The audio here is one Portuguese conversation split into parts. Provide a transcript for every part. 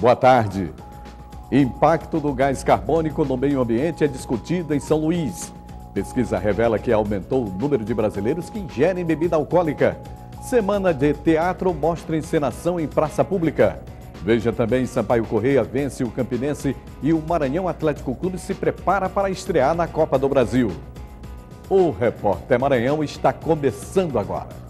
Boa tarde. Impacto do gás carbônico no meio ambiente é discutido em São Luís. Pesquisa revela que aumentou o número de brasileiros que ingerem bebida alcoólica. Semana de teatro mostra encenação em praça pública. Veja também, Sampaio Corrêa vence o Campinense e o Maranhão Atlético Clube se prepara para estrear na Copa do Brasil. O Repórter Maranhão está começando agora.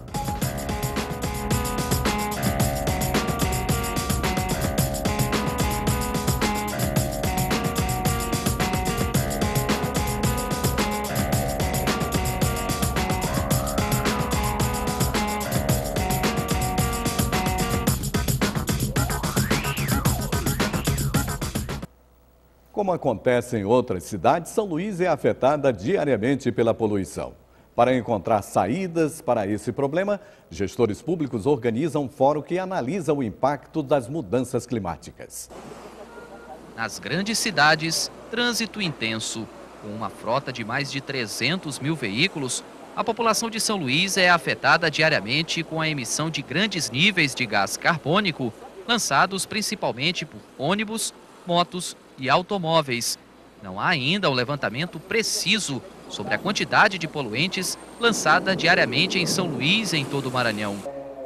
Como acontece em outras cidades, São Luís é afetada diariamente pela poluição. Para encontrar saídas para esse problema, gestores públicos organizam um fórum que analisa o impacto das mudanças climáticas. Nas grandes cidades, trânsito intenso. Com uma frota de mais de 300 mil veículos, a população de São Luís é afetada diariamente com a emissão de grandes níveis de gás carbônico, lançados principalmente por ônibus, motos e automóveis. Não há ainda um levantamento preciso sobre a quantidade de poluentes lançada diariamente em São Luís e em todo o Maranhão.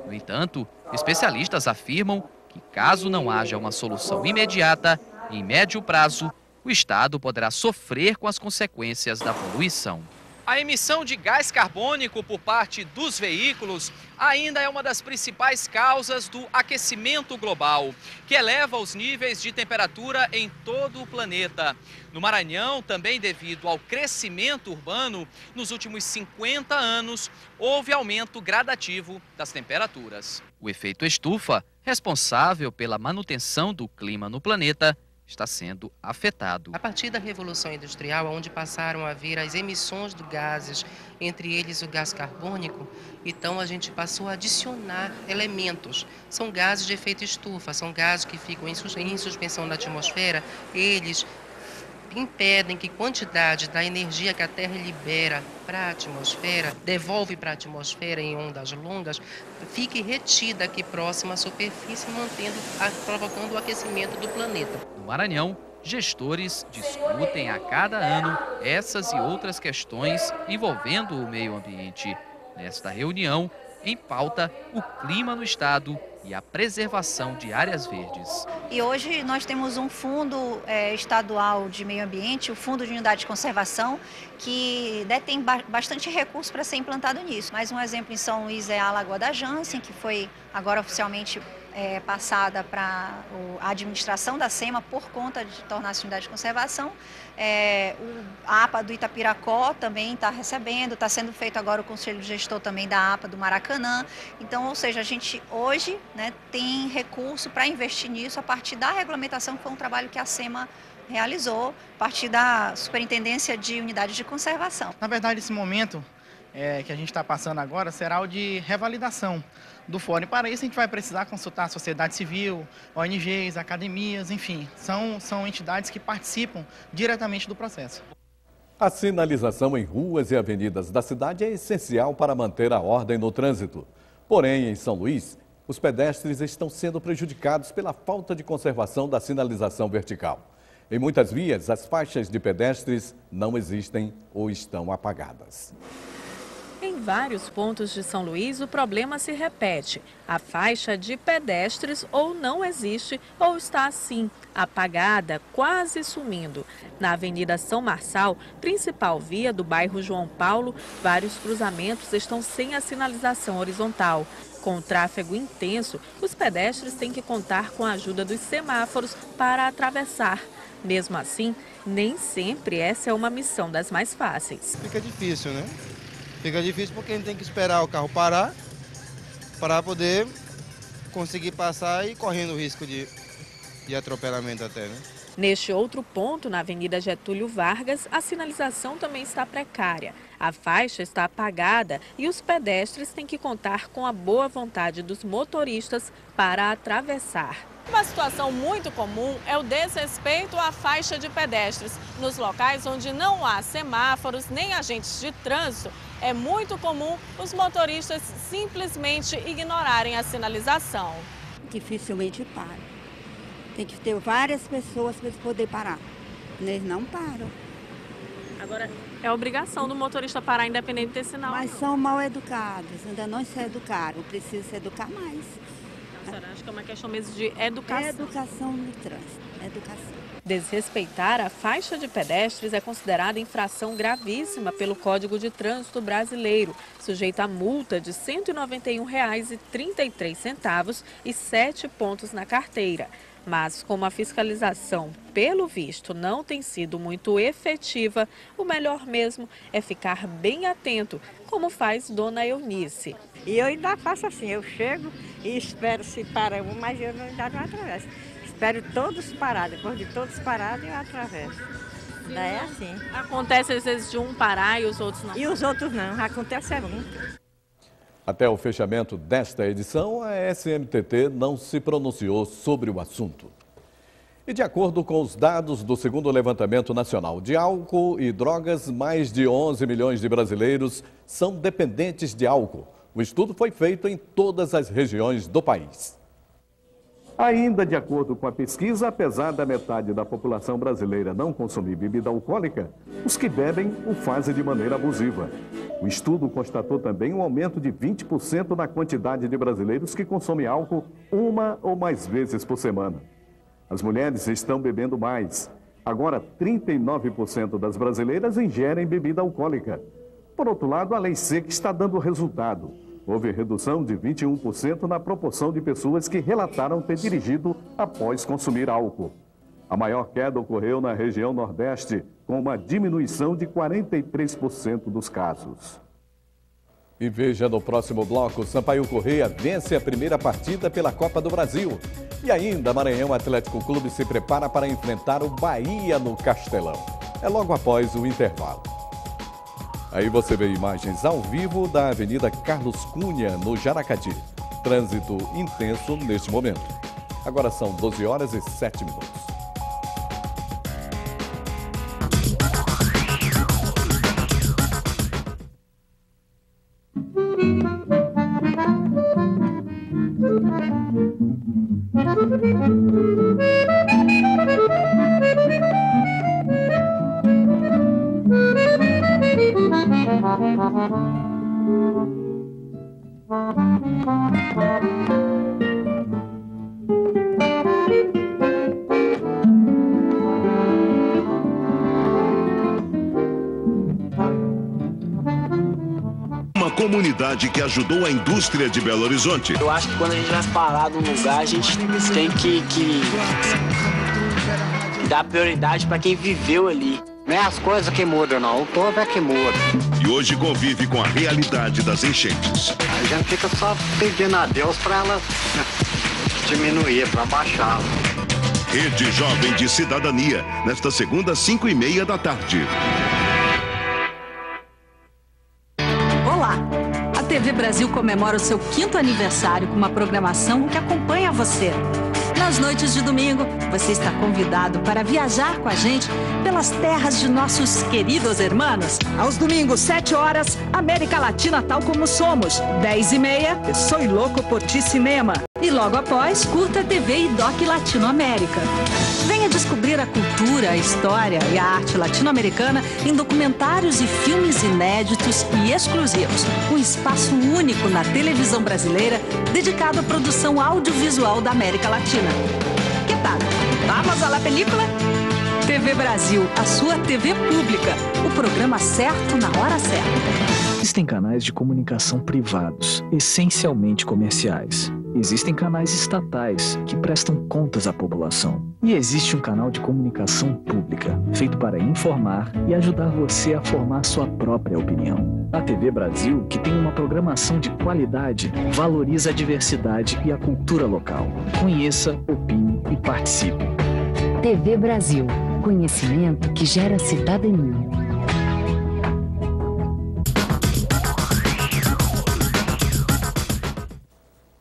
No entanto, especialistas afirmam que, caso não haja uma solução imediata, em médio prazo, o Estado poderá sofrer com as consequências da poluição. A emissão de gás carbônico por parte dos veículos ainda é uma das principais causas do aquecimento global, que eleva os níveis de temperatura em todo o planeta. No Maranhão, também devido ao crescimento urbano, nos últimos 50 anos, houve aumento gradativo das temperaturas. O efeito estufa, responsável pela manutenção do clima no planeta, está sendo afetado. A partir da Revolução Industrial, onde passaram a vir as emissões de gases, entre eles o gás carbônico, então a gente passou a adicionar elementos. São gases de efeito estufa, são gases que ficam em suspensão na atmosfera, eles impedem que quantidade da energia que a Terra libera para a atmosfera, devolve para a atmosfera em ondas longas, fique retida aqui próxima à superfície, provocando o aquecimento do planeta. No Maranhão, gestores discutem a cada ano essas e outras questões envolvendo o meio ambiente. Nesta reunião, em pauta, o clima no estado e a preservação de áreas verdes. E hoje nós temos um fundo estadual de meio ambiente, o Fundo de Unidade de Conservação, que detém bastante recurso para ser implantado nisso. Mais um exemplo em São Luís é a Lagoa da Jansen, que foi agora oficialmente passada para a administração da SEMA por conta de tornar-se unidade de conservação. A APA do Itapiracó também está recebendo, está sendo feito agora o conselho gestor também da APA do Maracanã. Então, ou seja, a gente hoje tem recurso para investir nisso a partir da regulamentação, que foi um trabalho que a SEMA realizou, a partir da Superintendência de Unidades de Conservação. Na verdade, esse momento que a gente está passando agora será o de revalidação do fórum. E para isso a gente vai precisar consultar a sociedade civil, ONGs, academias, enfim, são entidades que participam diretamente do processo. A sinalização em ruas e avenidas da cidade é essencial para manter a ordem no trânsito. Porém, em São Luís, os pedestres estão sendo prejudicados pela falta de conservação da sinalização vertical. Em muitas vias, as faixas de pedestres não existem ou estão apagadas. Em vários pontos de São Luís, o problema se repete. A faixa de pedestres ou não existe ou está assim, apagada, quase sumindo. Na Avenida São Marçal, principal via do bairro João Paulo, vários cruzamentos estão sem a sinalização horizontal. Com o tráfego intenso, os pedestres têm que contar com a ajuda dos semáforos para atravessar. Mesmo assim, nem sempre essa é uma missão das mais fáceis. Fica difícil, né? Fica difícil porque a gente tem que esperar o carro parar para poder conseguir passar e correndo o risco de atropelamento até, né? Neste outro ponto, na Avenida Getúlio Vargas, a sinalização também está precária. A faixa está apagada e os pedestres têm que contar com a boa vontade dos motoristas para atravessar. Uma situação muito comum é o desrespeito à faixa de pedestres. Nos locais onde não há semáforos nem agentes de trânsito, é muito comum os motoristas simplesmente ignorarem a sinalização. Dificilmente para. Tem que ter várias pessoas para eles poderem parar. Eles não param. Agora, é obrigação do motorista parar independente desse sinal. Mas são mal educados, ainda não se educaram, precisa se educar mais. A senhora acha que é uma questão mesmo de educação? Educação no trânsito, educação. Desrespeitar a faixa de pedestres é considerada infração gravíssima pelo Código de Trânsito Brasileiro, sujeita a multa de R$ 191,33 e 7 pontos na carteira. Mas, como a fiscalização, pelo visto, não tem sido muito efetiva, o melhor mesmo é ficar bem atento, como faz Dona Eunice. E eu ainda faço assim, eu chego e espero se para um, mas eu ainda não atravesso. Espero todos parados, depois de todos parados eu atravesso. Daí é assim. Acontece às vezes de um parar e os outros não? E os outros não, acontece muito. Até o fechamento desta edição, a SNTT não se pronunciou sobre o assunto. E de acordo com os dados do segundo levantamento nacional de álcool e drogas, mais de 11 milhões de brasileiros são dependentes de álcool. O estudo foi feito em todas as regiões do país. Ainda de acordo com a pesquisa, apesar da metade da população brasileira não consumir bebida alcoólica, os que bebem o fazem de maneira abusiva. O estudo constatou também um aumento de 20% na quantidade de brasileiros que consomem álcool uma ou mais vezes por semana. As mulheres estão bebendo mais. Agora, 39% das brasileiras ingerem bebida alcoólica. Por outro lado, a lei seca está dando resultado. Houve redução de 21% na proporção de pessoas que relataram ter dirigido após consumir álcool. A maior queda ocorreu na região Nordeste, com uma diminuição de 43% dos casos. E veja no próximo bloco, Sampaio Corrêa vence a primeira partida pela Copa do Brasil. E ainda, Maranhão Atlético Clube se prepara para enfrentar o Bahia no Castelão. É logo após o intervalo. Aí você vê imagens ao vivo da Avenida Carlos Cunha, no Jaracati. Trânsito intenso neste momento. Agora são 12 horas e 7 minutos. Uma comunidade que ajudou a indústria de Belo Horizonte. Eu acho que quando a gente vai parar num lugar, a gente tem que dar prioridade para quem viveu ali. Não é as coisas que mudam, não. O povo é que muda. E hoje convive com a realidade das enchentes. A gente fica só pedindo a Deus para ela diminuir, para baixar. Rede Jovem de Cidadania, nesta segunda, 5h30 da tarde. Olá! A TV Brasil comemora o seu 5º aniversário com uma programação que acompanha você. Nas noites de domingo, você está convidado para viajar com a gente pelas terras de nossos queridos hermanos. Aos domingos, 7 horas, América Latina tal como somos. 10h30, Soy Louco por Ti Cinema. E logo após, curta a TV e Doc Latinoamérica. Venha descobrir a cultura, a história e a arte latino-americana em documentários e filmes inéditos e exclusivos. Um espaço único na televisão brasileira dedicado à produção audiovisual da América Latina. Que tal? Vamos à la película? TV Brasil, a sua TV pública. O programa certo na hora certa. Existem canais de comunicação privados, essencialmente comerciais. Existem canais estatais, que prestam contas à população. E existe um canal de comunicação pública, feito para informar e ajudar você a formar sua própria opinião. A TV Brasil, que tem uma programação de qualidade, valoriza a diversidade e a cultura local. Conheça, opine e participe. TV Brasil, conhecimento que gera cidadania.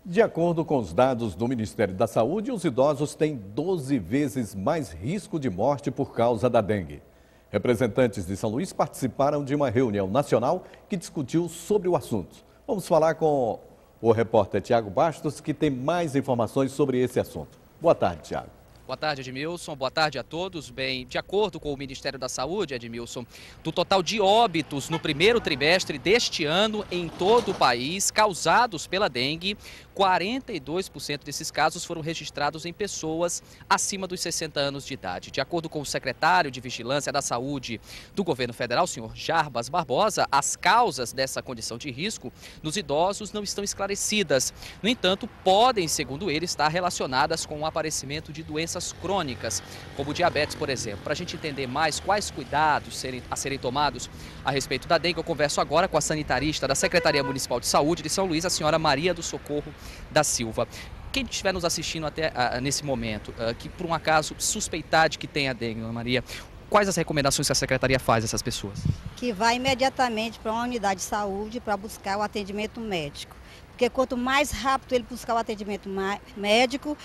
De acordo com os dados do Ministério da Saúde, os idosos têm 12 vezes mais risco de morte por causa da dengue. Representantes de São Luís participaram de uma reunião nacional que discutiu sobre o assunto. Vamos falar com o repórter Tiago Bastos, que tem mais informações sobre esse assunto. Boa tarde, Tiago. Boa tarde, Edmilson. Boa tarde a todos. Bem, de acordo com o Ministério da Saúde, Edmilson, do total de óbitos no primeiro trimestre deste ano em todo o país, causados pela dengue, 42% desses casos foram registrados em pessoas acima dos 60 anos de idade. De acordo com o secretário de Vigilância da Saúde do governo federal, senhor Jarbas Barbosa, as causas dessa condição de risco nos idosos não estão esclarecidas. No entanto, podem, segundo ele, estar relacionadas com o aparecimento de doenças crônicas, como diabetes, por exemplo. Para a gente entender mais quais cuidados a serem tomados a respeito da dengue, eu converso agora com a sanitarista da Secretaria Municipal de Saúde de São Luís, a senhora Maria do Socorro da Silva. Quem estiver nos assistindo até nesse momento, que por um acaso suspeitar de que tenha dengue, Ana Maria, quais as recomendações que a Secretaria faz a essas pessoas? Que vá imediatamente para uma unidade de saúde para buscar o atendimento médico. Porque quanto mais rápido ele buscar o atendimento médico,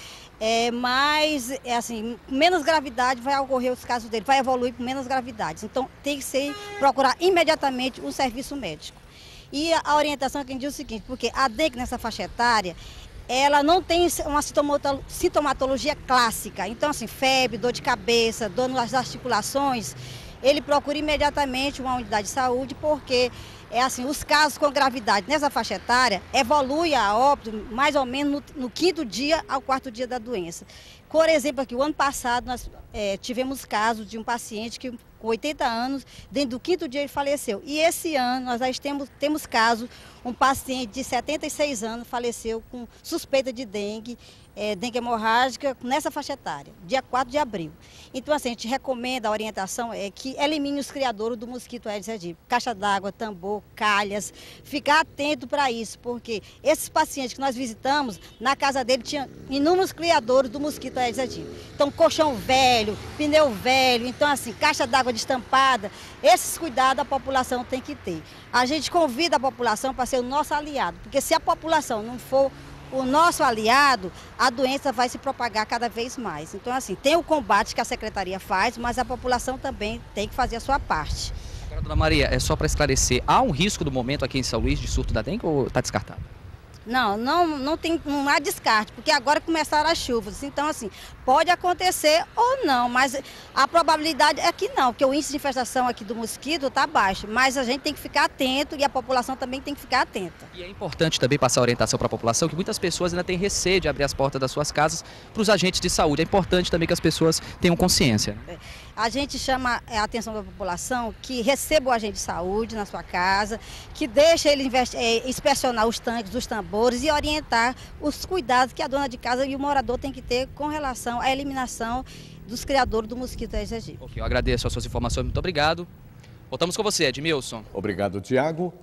menos gravidade vai ocorrer os casos dele, vai evoluir com menos gravidades. Então tem que procurar imediatamente um serviço médico. E a orientação que a gente diz é o seguinte, porque a dengue nessa faixa etária, ela não tem uma sintomatologia clássica. Então, assim, febre, dor de cabeça, dor nas articulações, ele procura imediatamente uma unidade de saúde, porque os casos com gravidade nessa faixa etária evoluem a óbito mais ou menos no 5º dia ao 4º dia da doença. Por exemplo, aqui, o ano passado nós tivemos casos de um paciente que com 80 anos, dentro do 5º dia ele faleceu. E esse ano nós já temos caso, um paciente de 76 anos faleceu com suspeita de dengue hemorrágica nessa faixa etária, dia 4 de abril. Então, assim, a gente recomenda, a orientação é que elimine os criadouros do mosquito Aedes aegypti, caixa d'água, tambor, calhas, ficar atento para isso, porque esses pacientes que nós visitamos, na casa dele tinha inúmeros criadouros do mosquito Aedes aegypti. Então, colchão velho, pneu velho, então, assim, caixa d'água destampada, esses cuidados a população tem que ter. A gente convida a população para ser o nosso aliado, porque se a população não for o nosso aliado, a doença vai se propagar cada vez mais. Então, assim, tem o combate que a Secretaria faz, mas a população também tem que fazer a sua parte. Agora, dona Maria, é só para esclarecer, há um risco do momento aqui em São Luís de surto da dengue ou está descartado? Não há descarte, porque agora começaram as chuvas. Então, assim, pode acontecer ou não, mas a probabilidade é que não, porque o índice de infestação aqui do mosquito está baixo. Mas a gente tem que ficar atento e a população também tem que ficar atenta. E é importante também passar a orientação para a população, que muitas pessoas ainda têm receio de abrir as portas das suas casas para os agentes de saúde. É importante também que as pessoas tenham consciência, né? A gente chama a atenção da população que receba o agente de saúde na sua casa, que deixe ele inspecionar os tanques, os tambores e orientar os cuidados que a dona de casa e o morador tem que ter com relação à eliminação dos criadores do mosquito Aedes aegypti. Ok, eu agradeço as suas informações, muito obrigado. Voltamos com você, Edmilson. Obrigado, Tiago.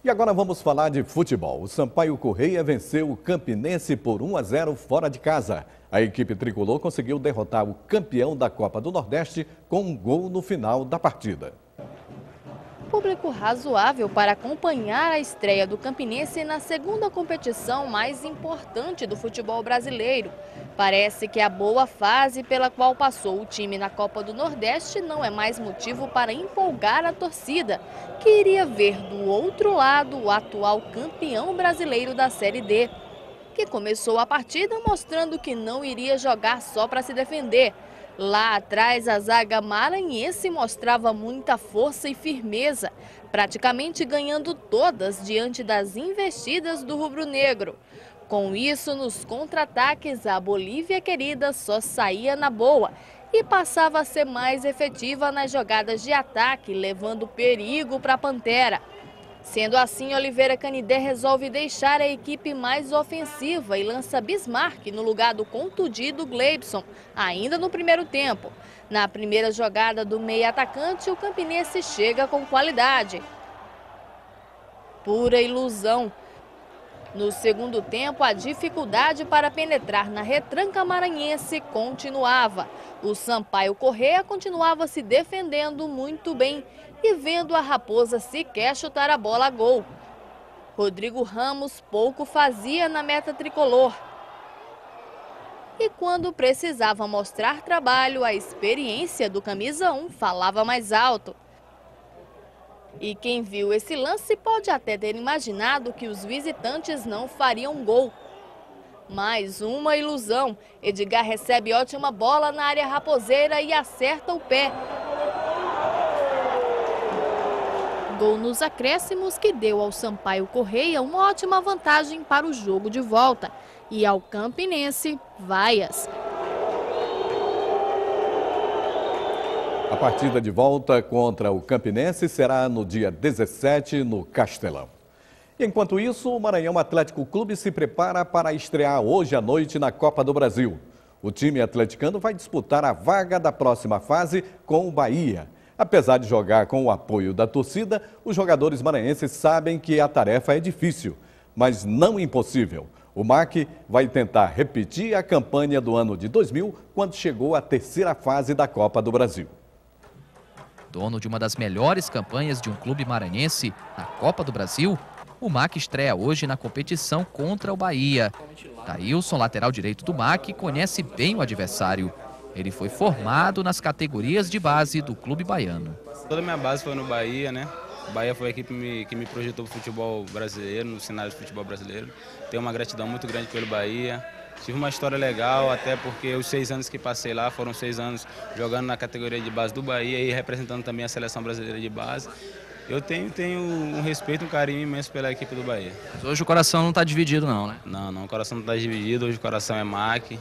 E agora vamos falar de futebol. O Sampaio Corrêa venceu o Campinense por 1-0 fora de casa. A equipe tricolor conseguiu derrotar o campeão da Copa do Nordeste com um gol no final da partida. Público razoável para acompanhar a estreia do Campinense na segunda competição mais importante do futebol brasileiro. Parece que a boa fase pela qual passou o time na Copa do Nordeste não é mais motivo para empolgar a torcida, que iria ver do outro lado o atual campeão brasileiro da Série D, que começou a partida mostrando que não iria jogar só para se defender. Lá atrás, a zaga maranhense mostrava muita força e firmeza, praticamente ganhando todas diante das investidas do rubro-negro. Com isso, nos contra-ataques, a Bolívia querida só saía na boa e passava a ser mais efetiva nas jogadas de ataque, levando perigo para a Pantera. Sendo assim, Oliveira Canidé resolve deixar a equipe mais ofensiva e lança Bismarck no lugar do contundido Gleibson, ainda no primeiro tempo. Na primeira jogada do meio atacante, o Campinense chega com qualidade. Pura ilusão. No segundo tempo, a dificuldade para penetrar na retranca maranhense continuava. O Sampaio Corrêa continuava se defendendo muito bem e vendo a Raposa sequer chutar a bola a gol. Rodrigo Ramos pouco fazia na meta tricolor. E quando precisava mostrar trabalho, a experiência do camisa 1 falava mais alto. E quem viu esse lance pode até ter imaginado que os visitantes não fariam gol. Mais uma ilusão. Edgar recebe ótima bola na área raposeira e acerta o pé. Gol nos acréscimos que deu ao Sampaio Correia uma ótima vantagem para o jogo de volta. E ao campinense, vaias. A partida de volta contra o Campinense será no dia 17 no Castelão. Enquanto isso, o Maranhão Atlético Clube se prepara para estrear hoje à noite na Copa do Brasil. O time atleticano vai disputar a vaga da próxima fase com o Bahia. Apesar de jogar com o apoio da torcida, os jogadores maranhenses sabem que a tarefa é difícil, mas não impossível. O MAC vai tentar repetir a campanha do ano de 2000, quando chegou à terceira fase da Copa do Brasil. Dono de uma das melhores campanhas de um clube maranhense na Copa do Brasil, o MAC estreia hoje na competição contra o Bahia. Thailson, lateral direito do MAC, conhece bem o adversário. Ele foi formado nas categorias de base do clube baiano. Toda a minha base foi no Bahia, né? O Bahia foi a equipe que me projetou para o futebol brasileiro, no cenário do futebol brasileiro. Tenho uma gratidão muito grande pelo Bahia. Tive uma história legal, até porque os 6 anos que passei lá foram 6 anos jogando na categoria de base do Bahia e representando também a seleção brasileira de base. Eu tenho um respeito, um carinho imenso pela equipe do Bahia. Mas hoje o coração não está dividido não, né? Não, o coração não está dividido, hoje o coração é MAC,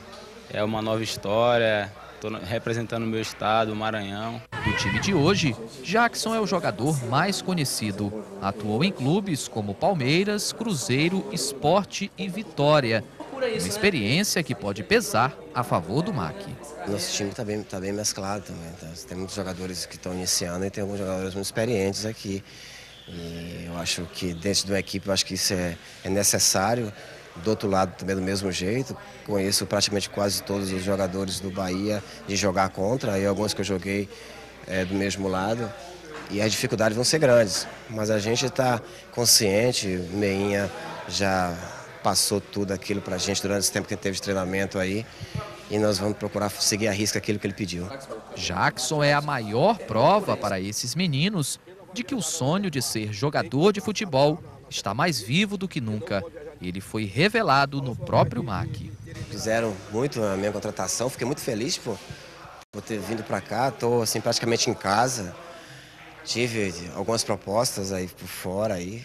é uma nova história, estou representando o meu estado, o Maranhão. Do time de hoje, Jackson é o jogador mais conhecido. Atuou em clubes como Palmeiras, Cruzeiro, Sport e Vitória. Uma experiência que pode pesar a favor do MAC. Nosso time está bem mesclado também. Tá? Tem muitos jogadores que estão iniciando e tem alguns jogadores muito experientes aqui. E eu acho que dentro de uma equipe, eu acho que isso é necessário. Do outro lado também do mesmo jeito. Conheço praticamente quase todos os jogadores do Bahia de jogar contra. E alguns que eu joguei do mesmo lado. E as dificuldades vão ser grandes. Mas a gente está consciente, o Meinha já passou tudo aquilo para a gente durante esse tempo que teve de treinamento aí. E nós vamos procurar seguir à risca aquilo que ele pediu. Jackson é a maior prova para esses meninos de que o sonho de ser jogador de futebol está mais vivo do que nunca. Ele foi revelado no próprio MAC. Fizeram muito a minha contratação, fiquei muito feliz por ter vindo para cá. Estou assim, praticamente em casa. Tive algumas propostas aí por fora aí,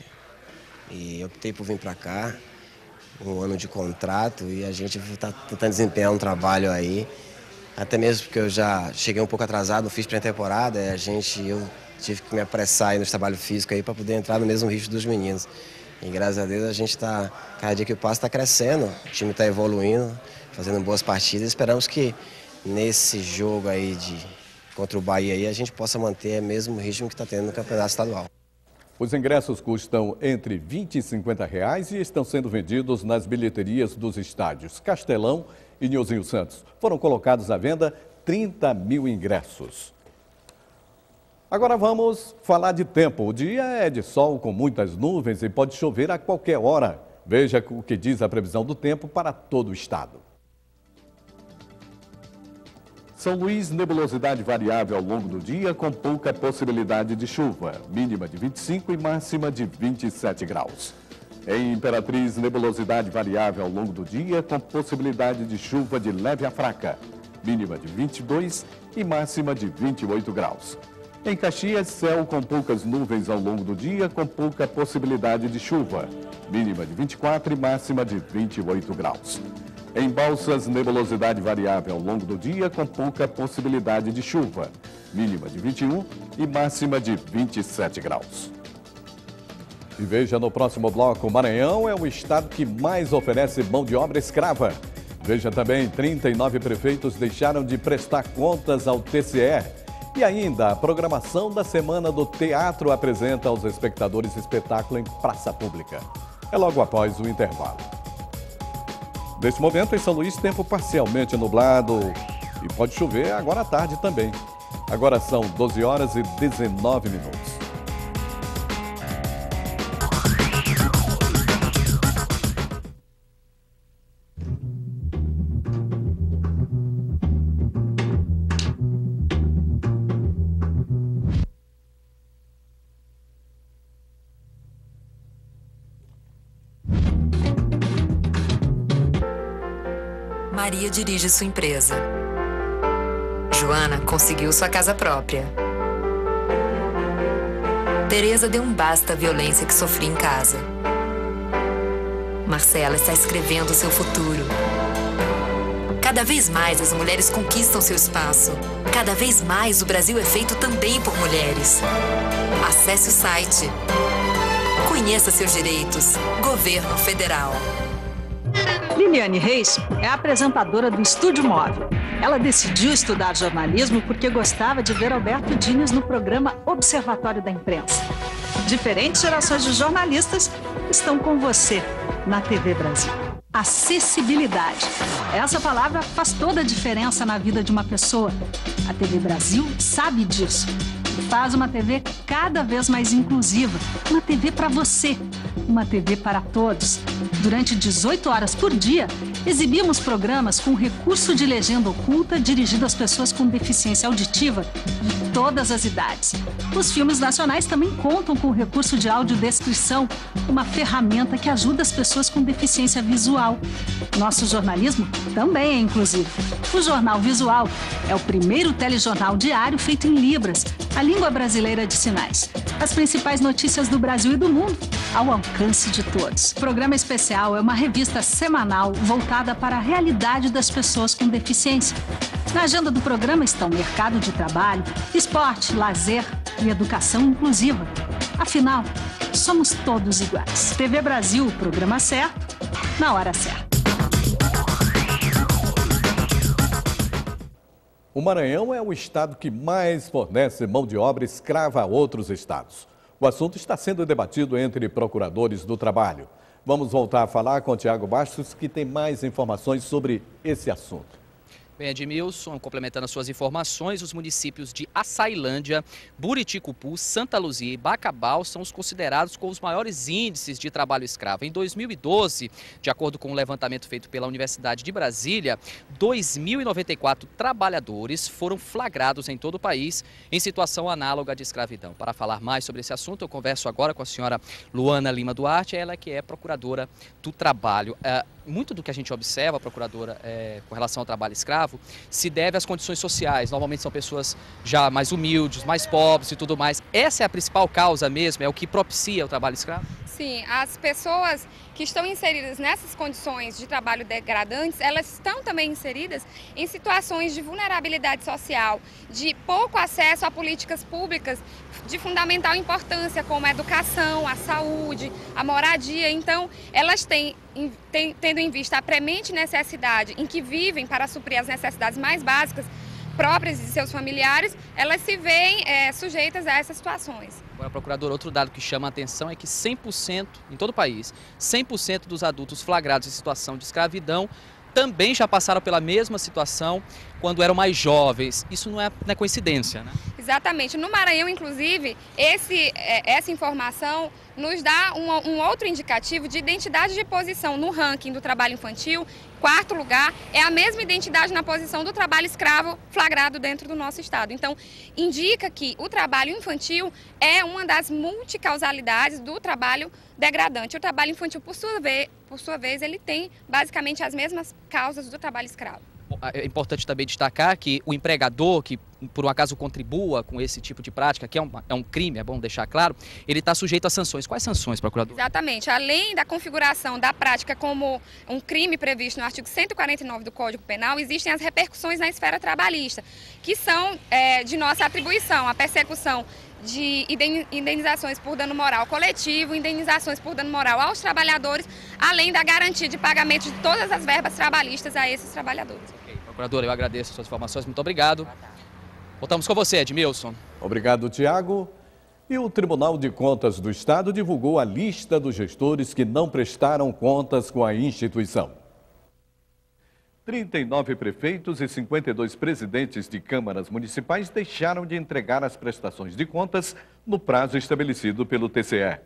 e optei por vir para cá. Um ano de contrato e a gente está tentando desempenhar um trabalho aí. Até mesmo porque eu já cheguei um pouco atrasado, não fiz pré-temporada, eu tive que me apressar aí no trabalho físico aí para poder entrar no mesmo ritmo dos meninos. E graças a Deus a gente está, cada dia que passa está crescendo, o time está evoluindo, fazendo boas partidas. Esperamos que nesse jogo aí contra o Bahia aí a gente possa manter o mesmo ritmo que está tendo no campeonato estadual. Os ingressos custam entre R$ 20 e R$ 50 e estão sendo vendidos nas bilheterias dos estádios Castelão e Nilzinho Santos. Foram colocados à venda 30 mil ingressos. Agora vamos falar de tempo. O dia é de sol com muitas nuvens e pode chover a qualquer hora. Veja o que diz a previsão do tempo para todo o estado. São Luís, nebulosidade variável ao longo do dia, com pouca possibilidade de chuva, mínima de 25 e máxima de 27 graus. Em Imperatriz, nebulosidade variável ao longo do dia, com possibilidade de chuva de leve a fraca, mínima de 22 e máxima de 28 graus. Em Caxias, céu com poucas nuvens ao longo do dia, com pouca possibilidade de chuva, mínima de 24 e máxima de 28 graus. Em Balsas, nebulosidade variável ao longo do dia, com pouca possibilidade de chuva, mínima de 21 e máxima de 27 graus. E veja no próximo bloco, o Maranhão é o estado que mais oferece mão de obra escrava. Veja também, 39 prefeitos deixaram de prestar contas ao TCE. E ainda, a programação da Semana do Teatro apresenta aos espectadores espetáculo em praça pública. É logo após o intervalo. Neste momento, em São Luís, tempo parcialmente nublado e pode chover agora à tarde também. Agora são 12 horas e 19 minutos. Maria dirige sua empresa. Joana conseguiu sua casa própria. Tereza deu um basta à violência que sofria em casa. Marcela está escrevendo seu futuro. Cada vez mais as mulheres conquistam seu espaço. Cada vez mais o Brasil é feito também por mulheres. Acesse o site. Conheça seus direitos. Governo Federal. Liliane Reis é a apresentadora do Estúdio Móvel. Ela decidiu estudar jornalismo porque gostava de ver Alberto Diniz no programa Observatório da Imprensa. Diferentes gerações de jornalistas estão com você na TV Brasil. Acessibilidade. Essa palavra faz toda a diferença na vida de uma pessoa. A TV Brasil sabe disso. E faz uma TV cada vez mais inclusiva. Uma TV para você. Uma TV para todos. Durante 18 horas por dia, exibimos programas com recurso de legenda oculta dirigido às pessoas com deficiência auditiva de todas as idades. Os filmes nacionais também contam com o recurso de audiodescrição, uma ferramenta que ajuda as pessoas com deficiência visual. Nosso jornalismo também é inclusivo. O Jornal Visual é o primeiro telejornal diário feito em Libras, a língua brasileira de sinais. As principais notícias do Brasil e do mundo ao alcance de todos. O Programa Especial é uma revista semanal voltada para a realidade das pessoas com deficiência. Na agenda do programa estão mercado de trabalho, esporte, lazer e educação inclusiva. Afinal, somos todos iguais. TV Brasil, o programa certo, na hora certa. O Maranhão é o estado que mais fornece mão de obra escrava a outros estados. O assunto está sendo debatido entre procuradores do trabalho. Vamos voltar a falar com o Tiago Bastos, que tem mais informações sobre esse assunto. Bem, Edmilson, complementando as suas informações, os municípios de Açailândia, Buriticupu, Santa Luzia e Bacabal são os considerados com os maiores índices de trabalho escravo. Em 2012, de acordo com um levantamento feito pela Universidade de Brasília, 2.094 trabalhadores foram flagrados em todo o país em situação análoga de escravidão. Para falar mais sobre esse assunto, eu converso agora com a senhora Luana Lima Duarte, ela que é procuradora do trabalho. Muito do que a gente observa, procuradora, com relação ao trabalho escravo, se deve às condições sociais. Normalmente são pessoas já mais humildes, mais pobres e tudo mais. Essa é a principal causa mesmo? É o que propicia o trabalho escravo? Sim, as pessoas que estão inseridas nessas condições de trabalho degradantes, elas estão também inseridas em situações de vulnerabilidade social, de pouco acesso a políticas públicas de fundamental importância, como a educação, a saúde, a moradia. Então, elas tendo em vista a premente necessidade em que vivem para suprir as necessidades mais básicas próprias de seus familiares, elas se veem sujeitas a essas situações. Agora, procurador, outro dado que chama a atenção é que 100%, em todo o país, 100% dos adultos flagrados em situação de escravidão também já passaram pela mesma situação quando eram mais jovens. Isso não é coincidência, né? Exatamente. No Maranhão, inclusive, essa informação nos dá um outro indicativo de identidade de posição no ranking do trabalho infantil. 4º lugar é a mesma identidade na posição do trabalho escravo flagrado dentro do nosso estado. Então, indica que o trabalho infantil é uma das multicausalidades do trabalho degradante. O trabalho infantil, por sua vez, ele tem basicamente as mesmas causas do trabalho escravo. É importante também destacar que o empregador que, por um acaso, contribua com esse tipo de prática, que é um crime, é bom deixar claro, ele está sujeito a sanções. Quais sanções, procurador? Exatamente. Além da configuração da prática como um crime previsto no artigo 149 do Código Penal, existem as repercussões na esfera trabalhista, que são de nossa atribuição, a persecução de indenizações por dano moral coletivo, indenizações por dano moral aos trabalhadores, além da garantia de pagamento de todas as verbas trabalhistas a esses trabalhadores. Okay. Procurador, eu agradeço as suas informações, muito obrigado. Voltamos com você, Edmilson. Obrigado, Tiago. E o Tribunal de Contas do Estado divulgou a lista dos gestores que não prestaram contas com a instituição. 39 prefeitos e 52 presidentes de câmaras municipais deixaram de entregar as prestações de contas no prazo estabelecido pelo TCE.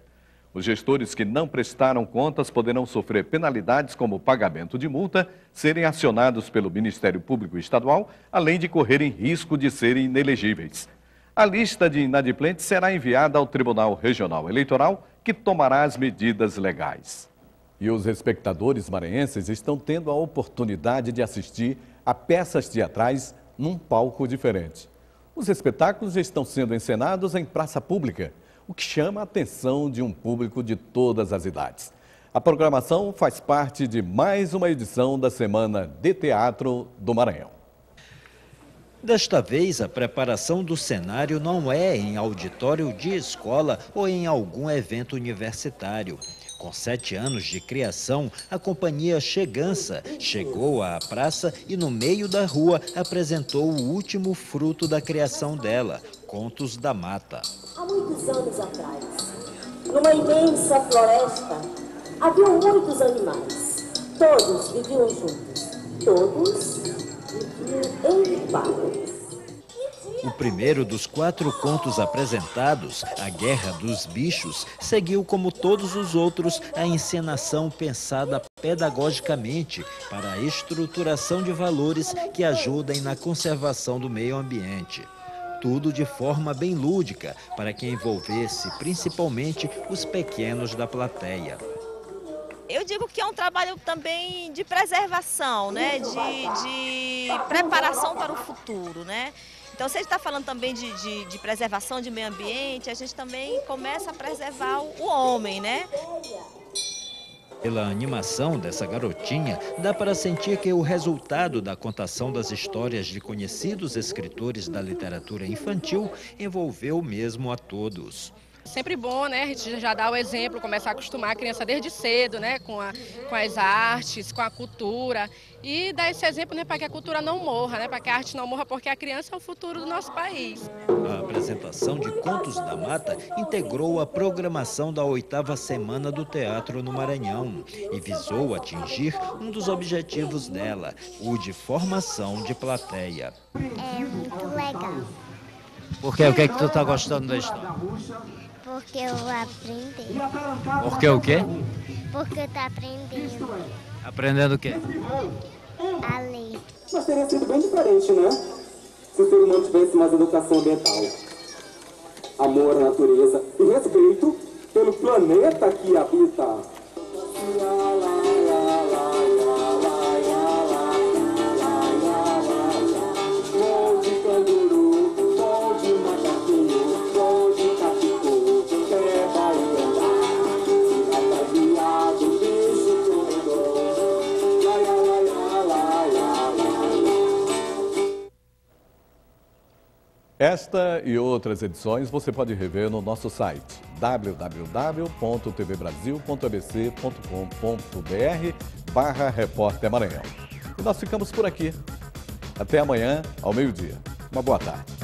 Os gestores que não prestaram contas poderão sofrer penalidades como pagamento de multa, serem acionados pelo Ministério Público Estadual, além de correrem risco de serem inelegíveis. A lista de inadimplentes será enviada ao Tribunal Regional Eleitoral, que tomará as medidas legais. E os espectadores maranhenses estão tendo a oportunidade de assistir a peças teatrais num palco diferente. Os espetáculos estão sendo encenados em praça pública, o que chama a atenção de um público de todas as idades. A programação faz parte de mais uma edição da Semana de Teatro do Maranhão. Desta vez, a preparação do cenário não é em auditório de escola ou em algum evento universitário. Com 7 anos de criação, a companhia Chegança chegou à praça e, no meio da rua, apresentou o último fruto da criação dela, Contos da Mata. Há muitos anos atrás, numa imensa floresta, havia muitos animais. Todos viviam juntos. Todos viviam em paz. O primeiro dos 4 contos apresentados, A Guerra dos Bichos, seguiu, como todos os outros, a encenação pensada pedagogicamente para a estruturação de valores que ajudem na conservação do meio ambiente. Tudo de forma bem lúdica, para que envolvesse principalmente os pequenos da plateia. Eu digo que é um trabalho também de preservação, né? de preparação para o futuro, né? Então, se a gente está falando também de preservação de meio ambiente, a gente também começa a preservar o homem, né? Pela animação dessa garotinha, dá para sentir que o resultado da contação das histórias de conhecidos escritores da literatura infantil envolveu mesmo a todos. Sempre bom, né? A gente já dá o exemplo, começar a acostumar a criança desde cedo, né? Com as artes, com a cultura. E dar esse exemplo, né? Para que a cultura não morra, né? Para que a arte não morra, porque a criança é o futuro do nosso país. A apresentação de Contos da Mata integrou a programação da 8ª Semana do Teatro no Maranhão e visou atingir um dos objetivos dela, o de formação de plateia. É muito legal. Por quê? O que é que tu está gostando da história? Porque eu aprendi. Porque o quê? Porque eu tô aprendendo. Aprendendo o quê? A ler. Mas teria sido bem diferente, né? Se o ser humano tivesse mais educação ambiental, amor à natureza e respeito pelo planeta que habita. Esta e outras edições você pode rever no nosso site www.tvbrasil.abc.com.br/Repórter Maranhão. E nós ficamos por aqui. Até amanhã, ao meio-dia. Uma boa tarde.